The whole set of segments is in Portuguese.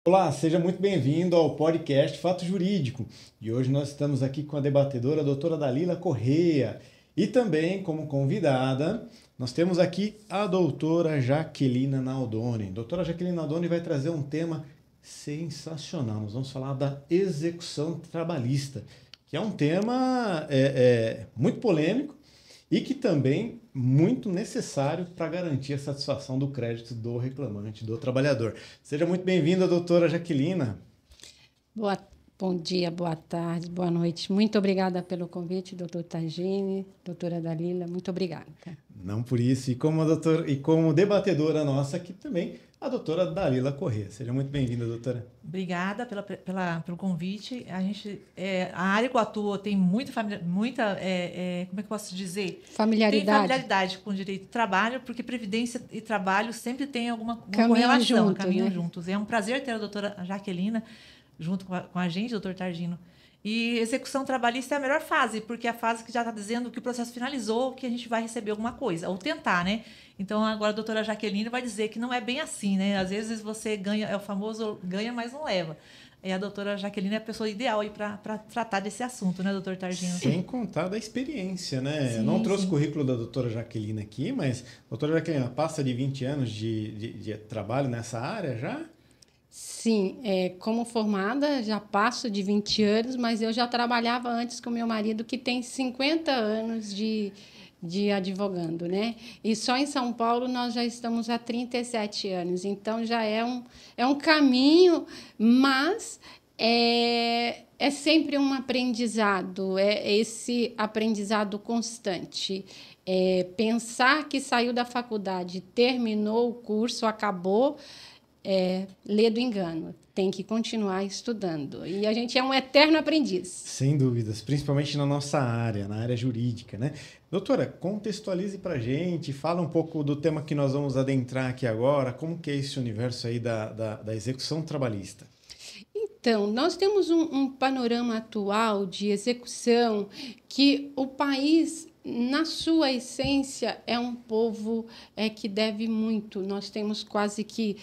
Olá, seja muito bem-vindo ao podcast Fato Jurídico. E hoje nós estamos aqui com a debatedora a doutora Dalila Correia. E também, como convidada, nós temos aqui a doutora Jaquelina Naldoni. Doutora Jaquelina Naldoni vai trazer um tema sensacional. Nós vamos falar da execução trabalhista, que é um tema muito polêmico e que também muito necessário para garantir a satisfação do crédito do reclamante, do trabalhador. Seja muito bem-vinda, doutora Jaquelina. Bom dia, boa tarde, boa noite. Muito obrigada pelo convite, doutor Targini, doutora Dalila, muito obrigada. Não por isso, e como debatedora nossa aqui também, a doutora Dalila Corrêa. Seja muito bem-vinda, doutora. Obrigada pelo convite. A área que eu atuo tem como é que eu posso dizer? Familiaridade. Tem familiaridade com o direito do trabalho, porque previdência e trabalho sempre tem alguma correlação, caminham juntos. É um prazer ter a doutora Jaquelina junto com a gente, doutor Targino. E execução trabalhista é a melhor fase, porque é a fase que já está dizendo que o processo finalizou, que a gente vai receber alguma coisa, ou tentar, né? Então, agora a doutora Jaqueline vai dizer que não é bem assim, né? Às vezes você ganha, é o famoso ganha, mas não leva. E a doutora Jaqueline é a pessoa ideal para tratar desse assunto, né, doutor Targino? Sem contar da experiência, né? Sim, Eu não trouxe o currículo da doutora Jaqueline aqui, mas a doutora Jaqueline passa de 20 anos de trabalho nessa área já? Sim, como formada, já passo de 20 anos, mas eu já trabalhava antes com meu marido, que tem 50 anos de advogando, né? E só em São Paulo nós já estamos há 37 anos, então já é um caminho, mas é sempre um aprendizado, é esse aprendizado constante. Pensar que saiu da faculdade, terminou o curso, acabou, lê do engano, tem que continuar estudando. E a gente é um eterno aprendiz. Sem dúvidas, principalmente na nossa área, na área jurídica, né? Doutora, contextualize para a gente, fala um pouco do tema que nós vamos adentrar aqui agora, como que é esse universo aí da execução trabalhista? Então, nós temos um panorama atual de execução que o país, na sua essência, é um povo que deve muito. Nós temos quase que,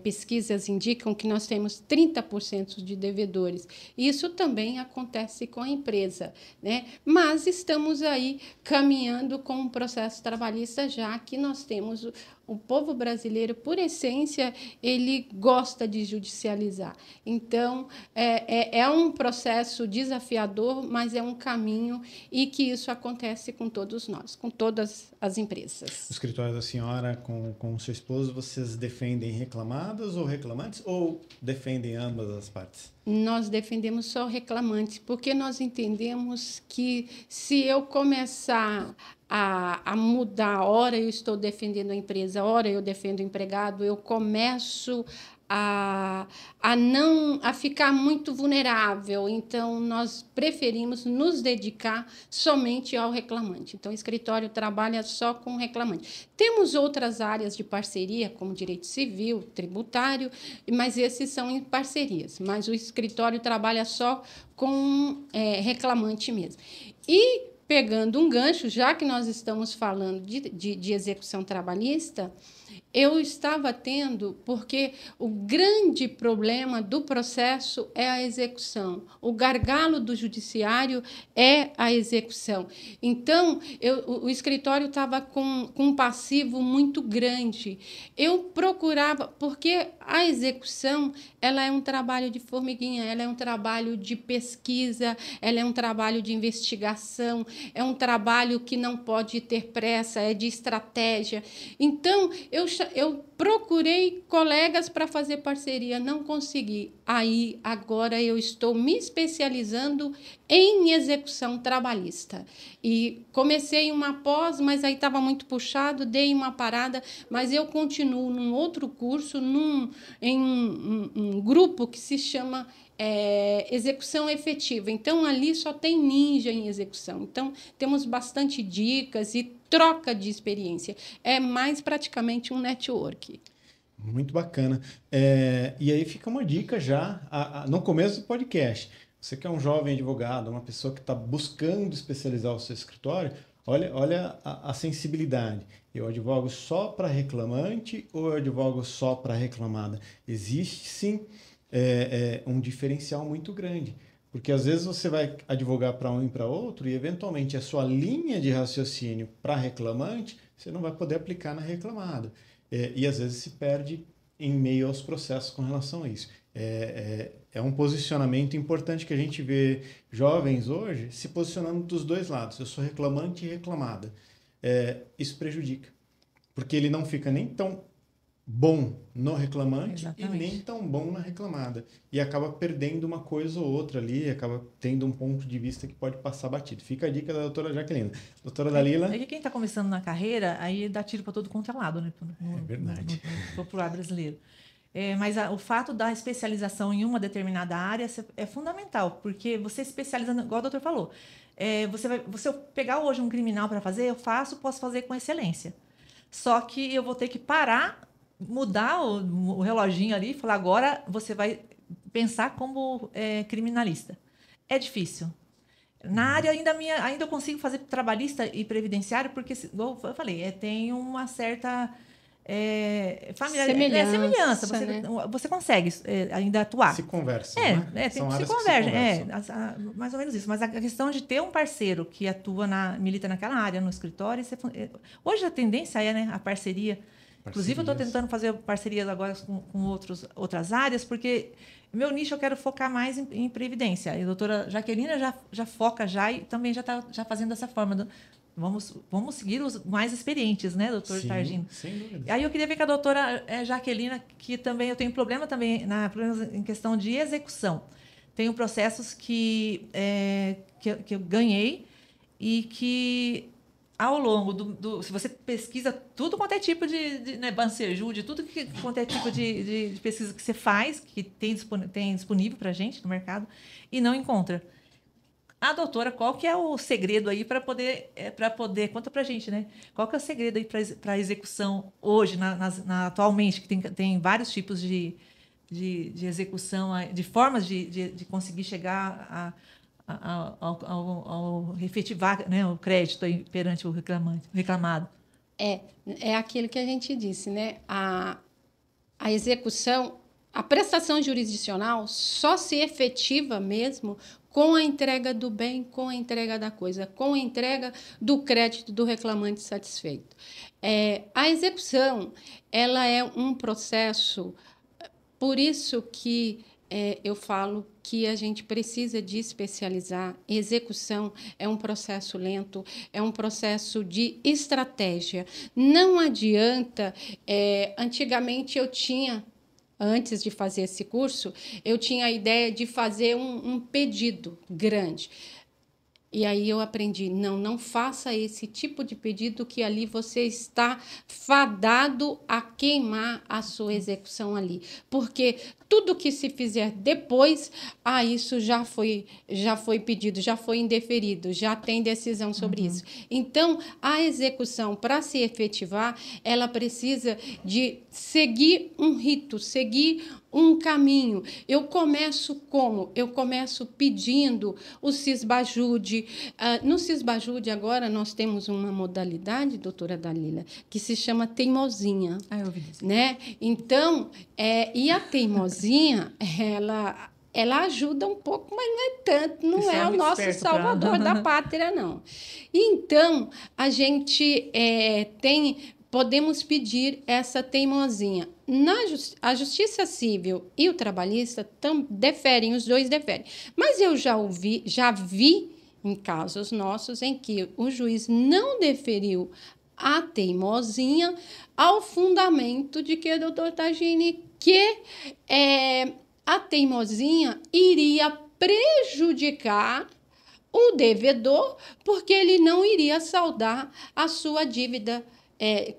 pesquisas indicam que nós temos 30% de devedores. Isso também acontece com a empresa, né? Mas estamos aí caminhando com um processo trabalhista, já que nós temos o povo brasileiro, por essência, ele gosta de judicializar. Então, é um processo desafiador, mas é um caminho e que isso acontece com todos nós, com todas as empresas. O escritório da senhora com o seu esposo, vocês defendem reclamadas ou reclamantes ou defendem ambas as partes? Nós defendemos só reclamantes, porque nós entendemos que se eu começar a mudar, ora eu estou defendendo a empresa, ora eu defendo o empregado, eu começo a ficar muito vulnerável. Então, nós preferimos nos dedicar somente ao reclamante. Então, o escritório trabalha só com o reclamante. Temos outras áreas de parceria, como direito civil, tributário, mas esses são em parcerias. Mas o escritório trabalha só com reclamante mesmo. E, pegando um gancho, já que nós estamos falando de execução trabalhista, eu estava tendo, porque o grande problema do processo é a execução. O gargalo do judiciário é a execução. Então, o escritório estava com um passivo muito grande. Eu procurava, porque a execução ela é um trabalho de formiguinha, ela é um trabalho de pesquisa, ela é um trabalho de investigação, é um trabalho que não pode ter pressa, é de estratégia. Então, eu procurei colegas para fazer parceria, não consegui. Aí, agora, eu estou me especializando em execução trabalhista. E comecei uma pós, mas aí estava muito puxado, dei uma parada, mas eu continuo num outro curso, em um grupo que se chama execução efetiva. Então, ali só tem ninja em execução. Então, temos bastante dicas e troca de experiência. É mais praticamente um network. Muito bacana. E aí fica uma dica já no começo do podcast. Você que é um jovem advogado, uma pessoa que está buscando especializar o seu escritório, olha a sensibilidade. Eu advogo só para reclamante ou eu advogo só para reclamada? Existe sim um diferencial muito grande. Porque às vezes você vai advogar para um e para outro e eventualmente a sua linha de raciocínio para reclamante você não vai poder aplicar na reclamada. E às vezes se perde em meio aos processos com relação a isso. É um posicionamento importante que a gente vê jovens hoje se posicionando dos dois lados. Eu sou reclamante e reclamada. Isso prejudica. Porque ele não fica nem tão bom no reclamante e nem tão bom na reclamada. E acaba perdendo uma coisa ou outra ali, acaba tendo um ponto de vista que pode passar batido. Fica a dica da doutora Jaqueline. Doutora Dalila? É que quem está começando na carreira, aí dá tiro para todo quanto é lado, né? É verdade. No popular brasileiro. Mas o fato da especialização em uma determinada área é fundamental, porque você especializando, igual o doutor falou, você pegar hoje um criminal para fazer, posso fazer com excelência. Só que eu vou ter que parar, mudar o reloginho ali e falar, agora você vai pensar como criminalista. É difícil. Na área ainda eu consigo fazer trabalhista e previdenciário, porque, igual eu falei, tem uma certa semelhança. Você consegue ainda atuar. Se conversa, né? Se convergem. Mais ou menos isso. Mas a questão de ter um parceiro que milita naquela área, no escritório, hoje a tendência né, a parceria. Inclusive, eu estou tentando fazer parcerias agora com outras áreas, porque meu nicho eu quero focar mais em previdência. E a doutora Jaquelina já foca e também já está fazendo dessa forma. Vamos seguir os mais experientes, né, doutor Targino? Sem dúvida. Aí eu queria ver com a doutora Jaquelina, que também eu tenho problema também em questão de execução. Tenho processos que eu ganhei e que ao longo se você pesquisa tudo quanto é tipo de Banserju, de tudo quanto é tipo de pesquisa que você faz, que tem disponível para a gente no mercado, e não encontra. A doutora, qual que é o segredo aí para poder conta para a gente, né? Qual que é o segredo aí para a execução hoje, atualmente, que tem vários tipos de execução, de formas de conseguir chegar ao efetivar, né, o crédito aí perante o reclamado. É aquilo que a gente disse, né? A execução, a prestação jurisdicional só se efetiva mesmo com a entrega do bem, com a entrega da coisa, com a entrega do crédito do reclamante satisfeito. A execução, ela é um processo, por isso que eu falo que a gente precisa de especializar. Execução é um processo lento, é um processo de estratégia. Não adianta... antigamente eu tinha... Antes de fazer esse curso, eu tinha a ideia de fazer um pedido grande. E aí eu aprendi, não faça esse tipo de pedido, que ali você está fadado a queimar a sua execução ali. Porque tudo que se fizer depois, isso já foi pedido, já foi indeferido, já tem decisão sobre isso. Então, a execução, para se efetivar, ela precisa de seguir um rito, seguir um caminho. Eu começo como? Eu começo pedindo o Cisbajude. No Cisbajude, agora, nós temos uma modalidade, doutora Dalila, que se chama teimosinha. Eu ouvi isso. Né? Então, e a teimosinha, ela ajuda um pouco, mas não é tanto, não é o nosso salvador da pátria, não. Então, a gente podemos pedir essa teimosinha. A Justiça Civil e o trabalhista diferem, os dois diferem. Mas eu já vi em casos nossos em que o juiz não deferiu a teimosinha ao fundamento de que, doutor Tagini, que a teimosinha iria prejudicar o devedor, porque ele não iria saldar a sua dívida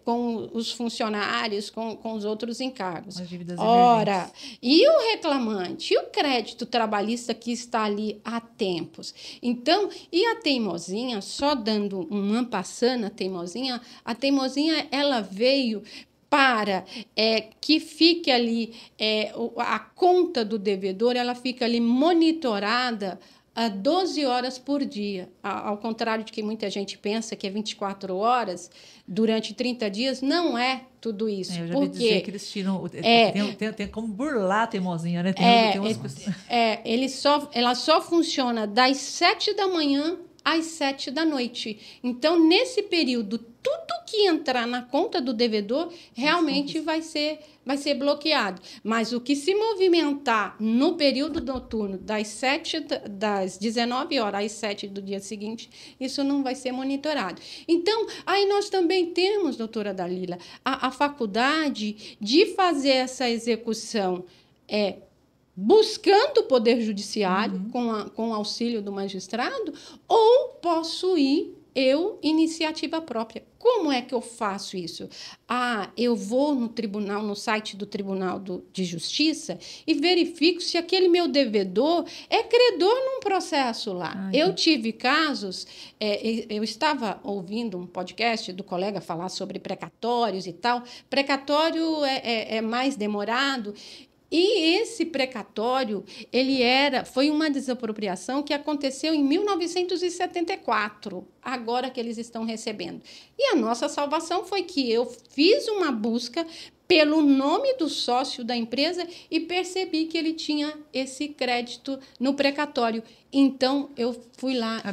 com os funcionários, com os outros encargos. As dívidas Ora, e o reclamante, e o crédito trabalhista que está ali há tempos? Então, e a teimosinha, só dando um ampassando, a teimosinha ela veio para que fique ali, a conta do devedor, ela fica ali monitorada 12 horas por dia. Ao contrário de que muita gente pensa que é 24 horas durante 30 dias, não é tudo isso. Eu já vi dizer que eles tiram... Tem como burlar a teimosinha, né? Ela só funciona das 7 da manhã às 7 da noite. Então, nesse período, tudo que entrar na conta do devedor realmente vai ser bloqueado. Mas o que se movimentar no período noturno, das 19 horas às 7 do dia seguinte, isso não vai ser monitorado. Então, aí nós também temos, doutora Dalila, a faculdade de fazer essa execução buscando o Poder Judiciário, com o auxílio do magistrado, ou posso ir iniciativa própria. Como é que eu faço isso? Eu vou no tribunal, no site do Tribunal de Justiça e verifico se aquele meu devedor é credor num processo lá. Eu tive casos, eu estava ouvindo um podcast do colega falar sobre precatórios e tal. Precatório é mais demorado. E esse precatório, foi uma desapropriação que aconteceu em 1974, agora que eles estão recebendo. E a nossa salvação foi que eu fiz uma busca pelo nome do sócio da empresa e percebi que ele tinha esse crédito no precatório. Então, eu fui lá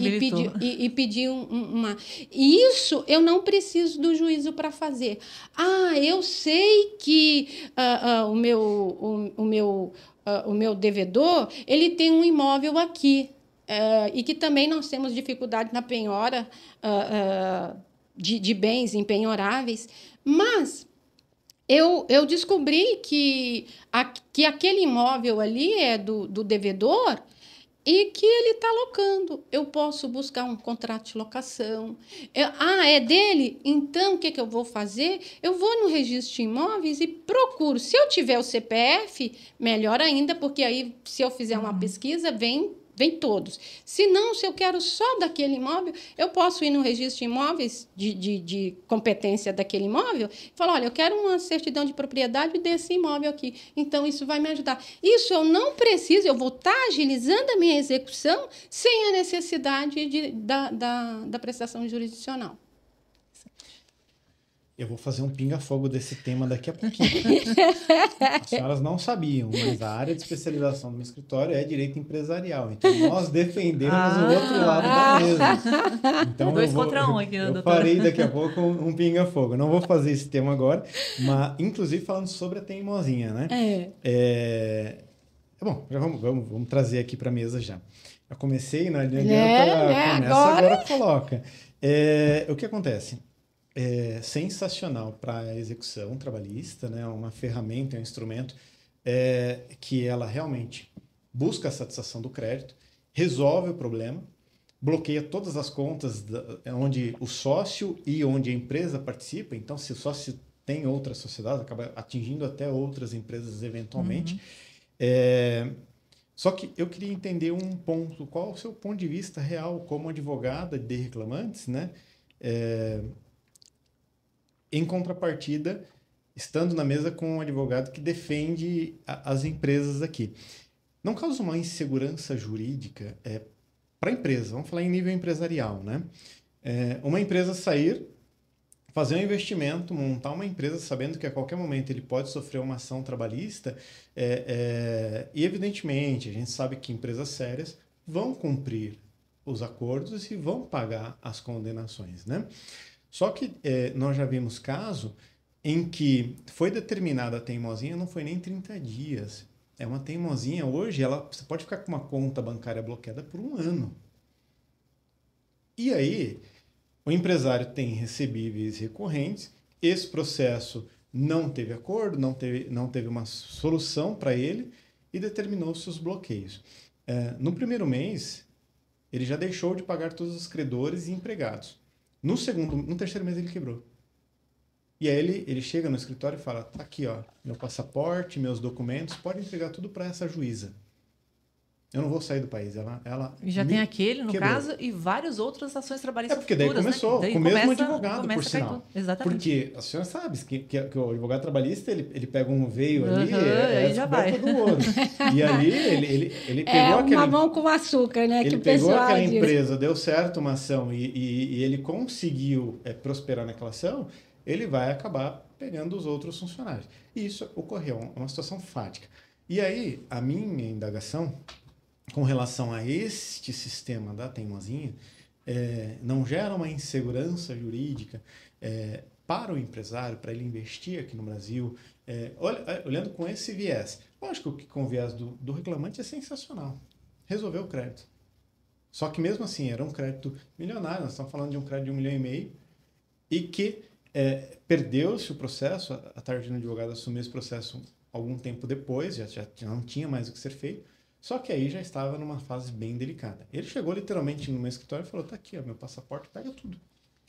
e pedi uma... Isso eu não preciso do juízo para fazer. Eu sei que o meu devedor ele tem um imóvel aqui e que também nós temos dificuldade na penhora de bens impenhoráveis, mas... Eu descobri que aquele imóvel ali é do devedor e que ele está locando. Eu posso buscar um contrato de locação. É dele? Então, o que eu vou fazer? Eu vou no registro de imóveis e procuro. Se eu tiver o CPF, melhor ainda, porque aí, se eu fizer uma pesquisa, vem todos. Se não, se eu quero só daquele imóvel, eu posso ir no registro de imóveis de competência daquele imóvel e falar, olha, eu quero uma certidão de propriedade desse imóvel aqui. Então, isso vai me ajudar. Isso eu não preciso, eu vou estar agilizando a minha execução sem a necessidade da prestação jurisdicional. Eu vou fazer um pinga-fogo desse tema daqui a pouquinho. As senhoras não sabiam, mas a área de especialização do meu escritório é direito empresarial. Então, nós defendemos o outro lado da mesa. Então, dois contra um aqui, eu farei daqui a pouco um pinga-fogo. Não vou fazer esse tema agora, mas, inclusive, falando sobre a teimosinha, né? Bom, já vamos trazer aqui para a mesa já. Já comecei, não adianta, começa agora coloca. O que acontece? É sensacional para a execução trabalhista, né? Uma ferramenta, um instrumento que ela realmente busca a satisfação do crédito, resolve o problema, bloqueia todas as contas onde o sócio e onde a empresa participa. Então, se o sócio tem outras sociedades, acaba atingindo até outras empresas eventualmente. Só que eu queria entender um ponto. Qual é o seu ponto de vista real como advogada de reclamantes, né? Em contrapartida, estando na mesa com um advogado que defende as empresas aqui. Não causa uma insegurança jurídica para a empresa? Vamos falar em nível empresarial, né? Uma empresa fazer um investimento, montar uma empresa sabendo que a qualquer momento ele pode sofrer uma ação trabalhista e, evidentemente, a gente sabe que empresas sérias vão cumprir os acordos e vão pagar as condenações, né? Só que nós já vimos caso em que foi determinada a teimosinha, não foi nem 30 dias. É uma teimosinha, hoje, você pode ficar com uma conta bancária bloqueada por 1 ano. E aí, o empresário tem recebíveis recorrentes, esse processo não teve acordo, não teve uma solução para ele e determinou-se os bloqueios. No primeiro mês, ele já deixou de pagar todos os credores e empregados. No terceiro mês ele quebrou. E aí ele chega no escritório e fala, tá aqui, ó, meu passaporte, meus documentos, pode entregar tudo para essa juíza. eu não vou sair do país. Ela E já me tem aquele, no quebrou. caso, e várias outras ações trabalhistas Porque daí futuras, começou, né? Daí com o mesmo começa- advogado, começa por a cair sinal. tudo. Exatamente. Porque a senhora sabe que o advogado trabalhista, ele pega um veio ali, Aham, é aí já vai. descoberta do ouro. E ali ele pegou É aquele... uma mão com açúcar, né? Ele que o pegou pessoal aquela diz. empresa, deu certo uma ação e ele conseguiu prosperar naquela ação, ele vai acabar pegando os outros funcionários. E isso ocorreu, é uma situação fática. E aí, a minha indagação com relação a este sistema da teimosinha não gera uma insegurança jurídica para o empresário, para ele investir aqui no Brasil, olhando com esse viés. Lógico que com o viés do reclamante é sensacional. Resolveu o crédito. Só que mesmo assim, era um crédito milionário, nós estamos falando de um crédito de 1,5 milhão, e que perdeu-se o processo, a Tardino Advogado assumiu esse processo algum tempo depois, já não tinha mais o que ser feito, só que aí já estava numa fase bem delicada. Ele chegou literalmente no meu escritório e falou, tá aqui, ó, meu passaporte, pega tudo.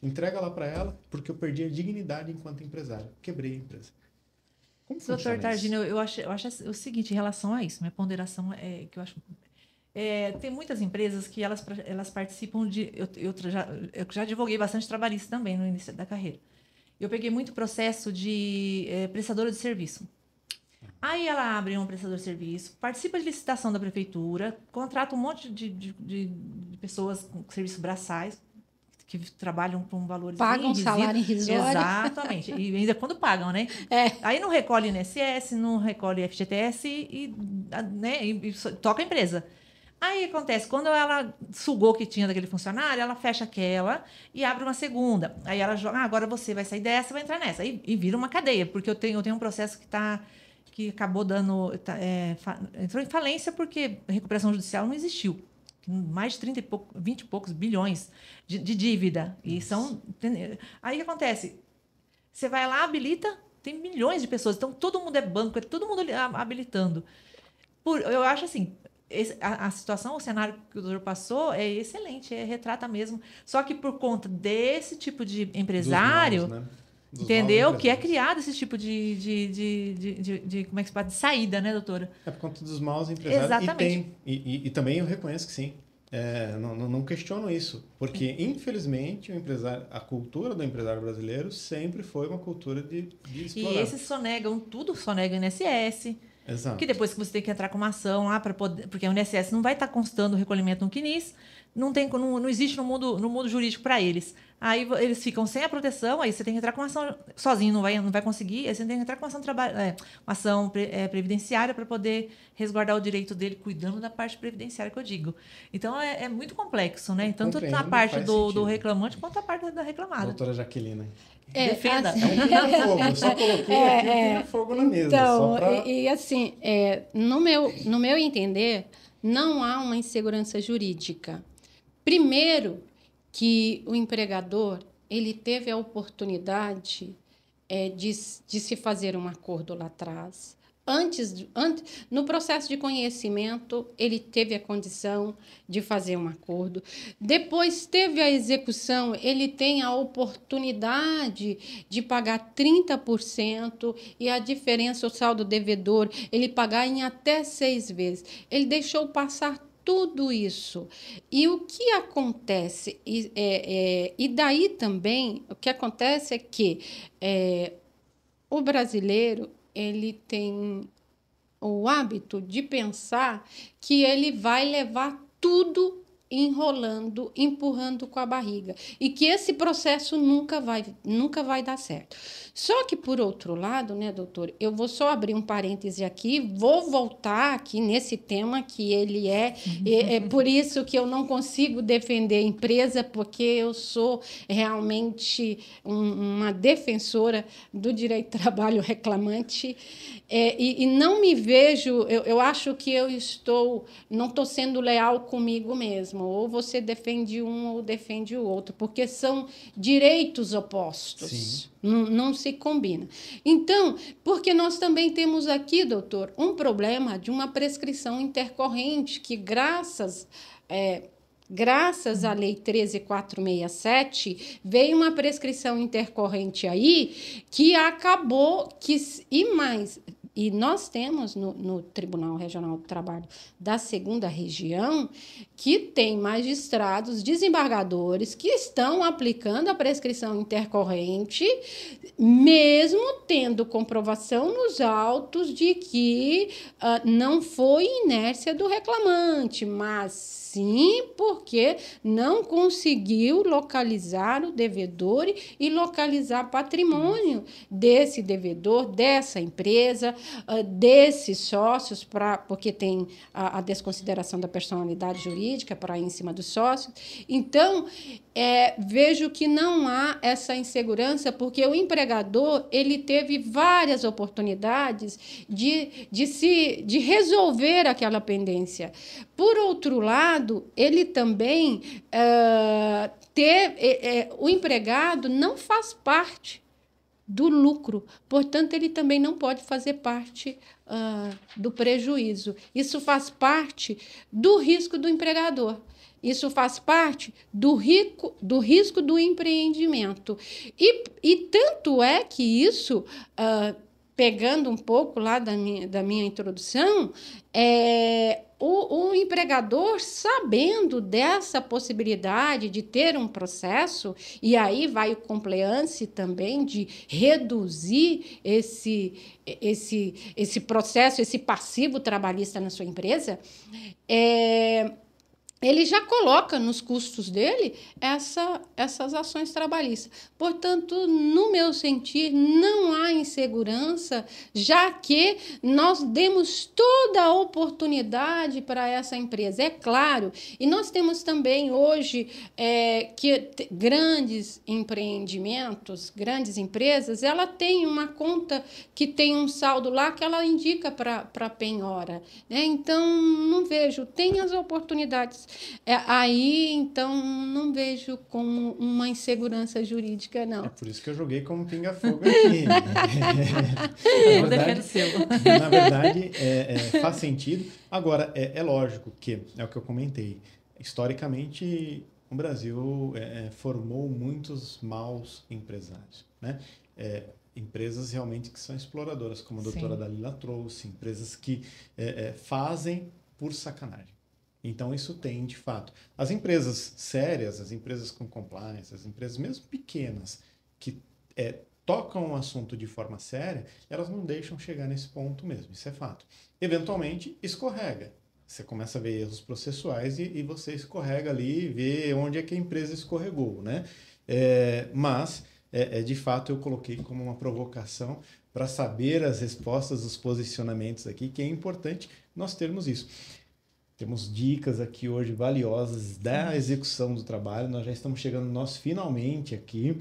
Entrega lá para ela, porque eu perdi a dignidade enquanto empresário. Quebrei a empresa. Como Doutor funciona Targino, isso? eu acho o seguinte, em relação a isso, minha ponderação é que eu acho... tem muitas empresas que elas participam de... Eu já advoguei bastante trabalhista também no início da carreira. Eu peguei muito processo de prestadora de serviço. Aí ela abre um prestador de serviço, participa de licitação da prefeitura, contrata um monte de pessoas com serviços braçais, que trabalham com valores Pagam bem salário irrisório. Exatamente. E ainda quando pagam, né? Aí não recolhe INSS, não recolhe FGTS e toca a empresa. Aí acontece, quando ela sugou o que tinha daquele funcionário, ela fecha aquela e abre uma segunda. Aí ela joga, agora você vai sair dessa, vai entrar nessa. E vira uma cadeia, porque eu tenho um processo que acabou entrou em falência porque a recuperação judicial não existiu. Mais de 20 e poucos bilhões de dívida. E aí o que acontece? Você vai lá, habilita, tem milhões de pessoas. Então, todo mundo é banco, é todo mundo habilitando. Eu acho assim, a situação, o cenário que o doutor passou é excelente, retrata mesmo. Só que por conta desse tipo de empresário... Dos maus, né? Entendeu? Que é criado esse tipo de como é que se fala? De saída, né, doutora? É por conta dos maus empresários. Exatamente. E também eu reconheço que sim. Não questiono isso. Porque, infelizmente, a cultura do empresário brasileiro sempre foi uma cultura de explorar. E esses sonegam tudo, sonegam INSS. Exato. Que depois que você tem que entrar com uma ação lá para poder... Porque o INSS não vai estar constando o recolhimento no CNIS, não existe no mundo jurídico para eles. Aí eles ficam sem a proteção, aí você tem que entrar com uma ação sozinho, não vai conseguir, aí você tem que entrar com uma ação previdenciária para poder resguardar o direito dele, cuidando da parte previdenciária que eu digo. Então, é muito complexo, né? Tanto na parte do reclamante quanto a parte da reclamada. Doutora Jaqueline. Defenda. É um pinga-fogo, eu só coloquei aqui um pinga-fogo na mesa. Então, só pra... e assim, no meu entender, não há uma insegurança jurídica. Primeiro, que o empregador ele teve a oportunidade de se fazer um acordo lá atrás. No processo de conhecimento, ele teve a condição de fazer um acordo. Depois teve a execução, ele tem a oportunidade de pagar 30% e a diferença, o saldo devedor, ele pagar em até 6 vezes. Ele deixou passar tudo isso. E o que acontece? E daí também, o que acontece é que o brasileiro ele tem o hábito de pensar que ele vai levar tudo enrolando, empurrando com a barriga. E que esse processo nunca vai dar certo. Só que, por outro lado, né, doutor, eu vou só abrir um parêntese aqui, vou voltar aqui nesse tema que ele é por isso que eu não consigo defender a empresa, porque eu sou realmente uma defensora do direito de trabalho reclamante, e não me vejo, eu acho que não estou sendo leal comigo mesmo. Ou você defende um ou defende o outro, porque são direitos opostos. Sim. Não se combina. Então, porque nós também temos aqui, doutor, um problema de uma prescrição intercorrente que, graças à Lei 13.467, veio uma prescrição intercorrente aí que acabou, e nós temos no Tribunal Regional do Trabalho da 2ª Região, que tem magistrados, desembargadores, que estão aplicando a prescrição intercorrente, mesmo tendo comprovação nos autos de que não foi inércia do reclamante, mas sim porque não conseguiu localizar o devedor e localizar patrimônio desse devedor, dessa empresa, desses sócios, porque tem a desconsideração da personalidade jurídica para ir em cima dos sócios. Então, vejo que não há essa insegurança, porque o empregador ele teve várias oportunidades de resolver aquela pendência. Por outro lado, ele também o empregado não faz parte do lucro, portanto, ele também não pode fazer parte do prejuízo. Isso faz parte do risco do empregador. Isso faz parte do risco do empreendimento. E tanto é que isso, pegando um pouco lá da minha introdução, o empregador, sabendo dessa possibilidade de ter um processo, e aí vai o compliance também de reduzir esse processo, esse passivo trabalhista na sua empresa, ele já coloca nos custos dele essas ações trabalhistas. Portanto, no meu sentir, não há insegurança, já que nós demos toda a oportunidade para essa empresa. É claro, e nós temos também hoje grandes empreendimentos, grandes empresas, ela tem uma conta que tem um saldo lá que ela indica para penhora, né? Então, não vejo, tem as oportunidades. Aí, então, não vejo como uma insegurança jurídica, não. É por isso que eu joguei como pinga-fogo aqui. Na verdade, faz sentido. Agora, é lógico que, é o que eu comentei, historicamente, o Brasil formou muitos maus empresários, né? Empresas realmente que são exploradoras, como a doutora Dalila trouxe, empresas que fazem por sacanagem. Então, isso tem, de fato. As empresas sérias, as empresas com compliance, as empresas mesmo pequenas, que tocam o assunto de forma séria, elas não deixam chegar nesse ponto mesmo, isso é fato. Eventualmente, escorrega. Você começa a ver erros processuais e você escorrega ali e vê onde é que a empresa escorregou, né? Mas, de fato, eu coloquei como uma provocação para saber as respostas, os posicionamentos aqui, que é importante nós termos isso. Temos dicas aqui hoje valiosas da execução do trabalho. Nós já estamos chegando no nosso finalmente aqui.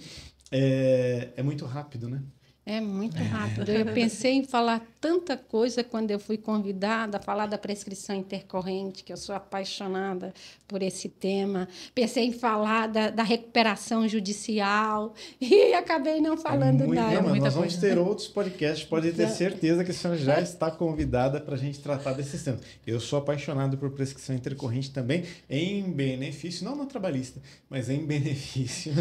É muito rápido, né? É muito rápido. Eu pensei em falar tanta coisa quando eu fui convidada a falar da prescrição intercorrente, que eu sou apaixonada por esse tema. Pensei em falar da recuperação judicial e acabei não falando nada. Não, nós vamos ter outros podcasts, pode ter certeza que a senhora já está convidada para a gente tratar desses temas. Eu sou apaixonado por prescrição intercorrente também, em benefício, não no trabalhista, mas em benefício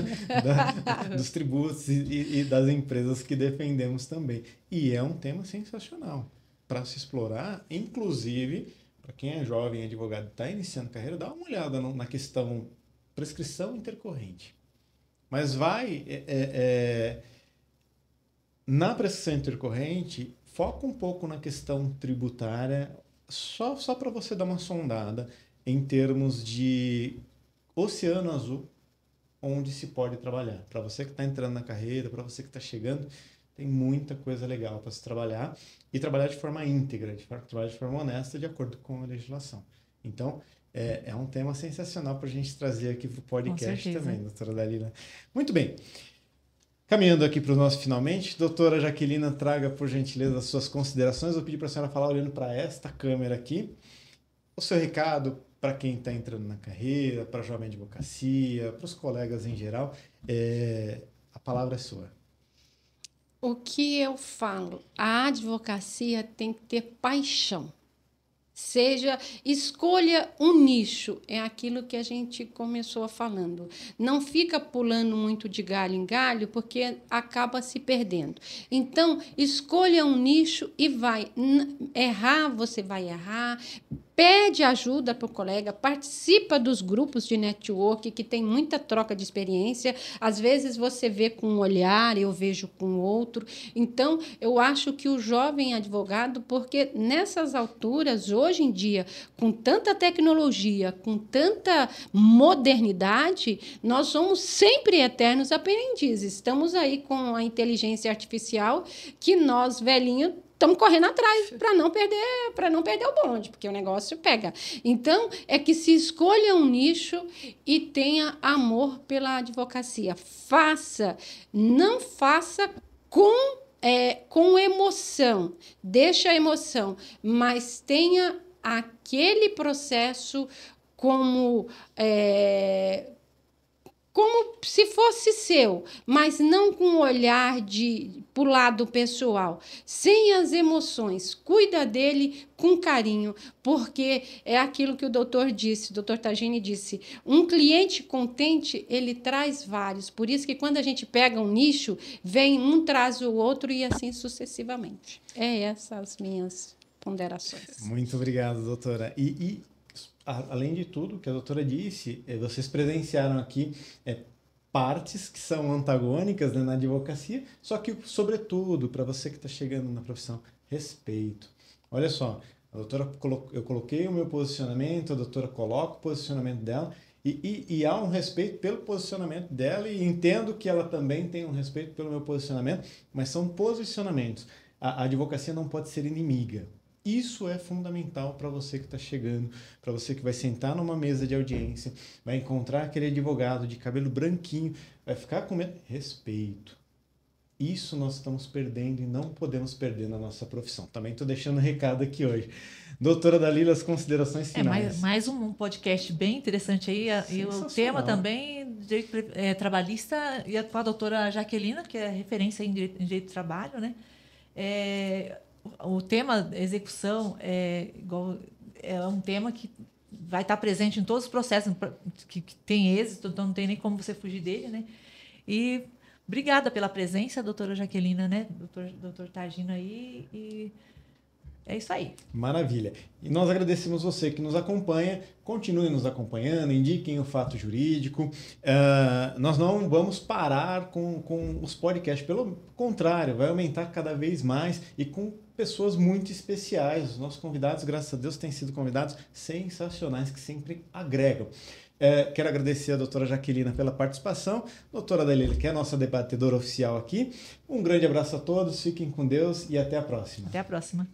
dos tributos e das empresas que defendemos também. E é um tema sensacional para se explorar, inclusive, para quem é jovem advogado e está iniciando carreira, dá uma olhada na questão prescrição intercorrente. Mas na prescrição intercorrente, foca um pouco na questão tributária, só para você dar uma sondada em termos de oceano azul, onde se pode trabalhar. Para você que está entrando na carreira, para você que está chegando, tem muita coisa legal para se trabalhar e trabalhar de forma íntegra, trabalhar de forma honesta, de acordo com a legislação. Então, é um tema sensacional para a gente trazer aqui para o podcast também, doutora Dalila. Muito bem. Caminhando aqui para o nosso finalmente, doutora Jaquelina, traga, por gentileza, as suas considerações. Eu pedi para a senhora falar olhando para esta câmera aqui. O seu recado para quem está entrando na carreira, para a jovem advocacia, para os colegas em geral. A palavra é sua. O que eu falo? A advocacia tem que ter paixão. Escolha um nicho, é aquilo que a gente começou falando. Não fica pulando muito de galho em galho, porque acaba se perdendo. Então, escolha um nicho e vai. Errar, você vai errar. Pede ajuda para o colega, participa dos grupos de network, que tem muita troca de experiência. Às vezes você vê com um olhar, eu vejo com outro. Então, eu acho que o jovem advogado, porque nessas alturas, hoje em dia, com tanta tecnologia, com tanta modernidade, nós somos sempre eternos aprendizes. Estamos aí com a inteligência artificial, que nós, velhinhos, estamos correndo atrás para não perder o bonde, porque o negócio pega. Então, é que se escolha um nicho e tenha amor pela advocacia. Não faça com emoção, deixa a emoção, mas tenha aquele processo como se fosse seu, mas não com o olhar para o lado pessoal, sem as emoções. Cuida dele com carinho, porque é aquilo que o doutor Targini disse, um cliente contente, ele traz vários. Por isso que quando a gente pega um nicho, vem um traz o outro e assim sucessivamente. Essas as minhas ponderações. Muito obrigado, doutora. Além de tudo que a doutora disse, vocês presenciaram aqui partes que são antagônicas, né, na advocacia, só que, sobretudo, para você que está chegando na profissão, respeito. Olha só, eu coloquei o meu posicionamento, a doutora coloca o posicionamento dela, e há um respeito pelo posicionamento dela, e entendo que ela também tem um respeito pelo meu posicionamento, mas são posicionamentos. A advocacia não pode ser inimiga. Isso é fundamental para você que está chegando, para você que vai sentar numa mesa de audiência, vai encontrar aquele advogado de cabelo branquinho, vai ficar com medo. Respeito. Isso nós estamos perdendo e não podemos perder na nossa profissão. Também estou deixando um recado aqui hoje. Doutora Dalila, as considerações finais. Mais um podcast bem interessante aí. E o tema também, direito trabalhista, e com a doutora Jaquelina, que é referência em direito do trabalho, né? O tema execução é um tema que vai estar presente em todos os processos que tem êxito, então não tem nem como você fugir dele, né? E obrigada pela presença, doutora Jaquelina, né? Doutor Targino aí, e é isso aí. Maravilha. E nós agradecemos você que nos acompanha, continue nos acompanhando, indiquem o Fato Jurídico. Nós não vamos parar com os podcasts, pelo contrário, vai aumentar cada vez mais e com pessoas muito especiais. Os nossos convidados, graças a Deus, têm sido convidados sensacionais que sempre agregam. Quero agradecer a doutora Jaquelina pela participação, doutora Dalila, que é a nossa debatedora oficial aqui. Um grande abraço a todos, fiquem com Deus e até a próxima. Até a próxima.